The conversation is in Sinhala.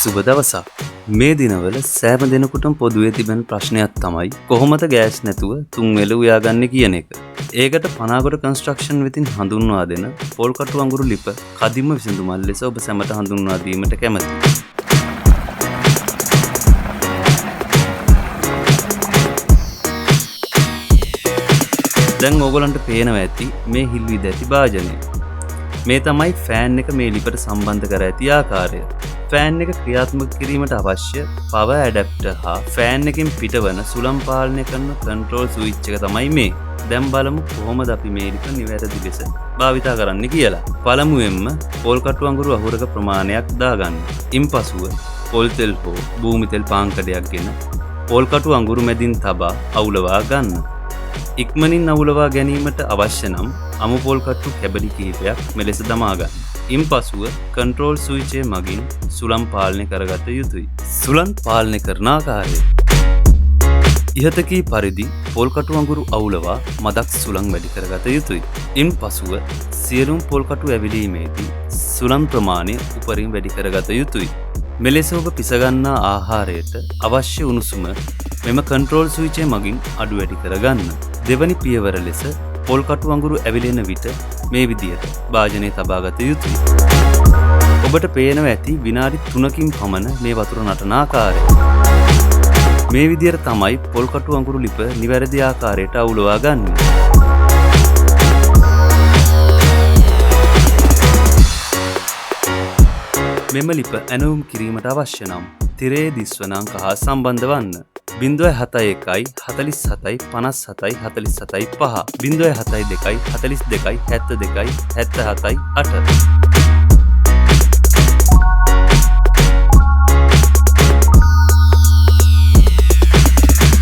සුබ දවසක්. මේ දිනවල සෑම දිනකටම පොදුවේ තිබෙන ප්‍රශ්නයක් තමයි කොහොමද ගෑස් නැතුව තුන් වෙල උයාගන්නේ කියන එක. ඒකට පනාගොඩ කන්ස්ට්‍රක්ෂන් වෙතින් හඳුන්වා දෙන පොල් කටු අඟුරු ලිප කදිම විසඳුමක් ලෙස ඔබ සැමට හඳුන්වා දීමට කැමැතියි. දැන් ඕගලන්ට පේනවා ඇති මේ හිල්විද ඇති භාජනය. මේ තමයි ෆෑන් එක මේ ලිපට සම්බන්ධ කර ඇති ආකාරය. ෆෑන් එක ක්‍රියාත්මක කිරීමට අවශ්‍ය පවර් ඇඩැප්ටර් හා ෆෑන් එකෙන් පිටවන සුළං පාලනය කරන කන්ට්‍රෝල් ස්විච් එක තමයි මේ. දැන් බලමු කොහොමද අපි මේ ලිප නිවැරදි ලෙස භාවිතා කරන්න කියලා. පළමුවෙන්ම පොල් කටු අඟුරු අහුරක ප්‍රමාණයක් දාගන්න. ඉන්පසුව පොල් තෙල් හෝ භූමි තෙල් පාංකඩයක් ගෙන පොල් කටු අඟුරු මැදින් තබා අවුලවා ගන්න. ඉක්මනින් අවුලවා ගැනීමට අවශ්‍ය නම් අමු පොල් කට්ටු කැබලි කිහිපයක් මෙලෙස දමා ගන්න. ඉන්පසුව කන්ට්‍රෝල් ස්විචය මගින් සුළං පාලනය කරගත යුතුයි. සුළං පාලනය කරන ආකාරය. ඉහත කී පරිදි පොල් කටු අඟුරු අවුලවා මදක් සුළං වැඩි කරගත යුතුයි. ඉන්පසුව සියලුම පොල් කටු ඇවිලීමේදී සුළං ප්‍රමාණය උපරින් වැඩි කරගත යුතුයි. මෙලෙස ඔබ පිසගන්නා ආහාරයට අවශ්‍ය උණුසුම මෙම කන්ට්‍රෝල් ස්විචය මගින් අඩු වැඩි කරගන්න. දෙවනි පියවර ලෙස පොල් කටු අඟුරු ඇවිලෙන විට මේ විදියට භාජනය තබාගත යුතුයි. ඔබට පේනවා ඇති විනාඩි 3කින් පමණ මේ වතුර නටන ආකාරය. මේ විදියට තමයි පොල් කටු අඟුරු ලිප නිවැරදි ආකාරයට අවුලවා ගන්න. මෙම ලිප ඇනවුම් කිරීමට අවශ්‍ය නම් තිරේ දිස්වන අංක හා සම්බන්ධ වන්න. 071 47 57 47 5 072 42 72 77 8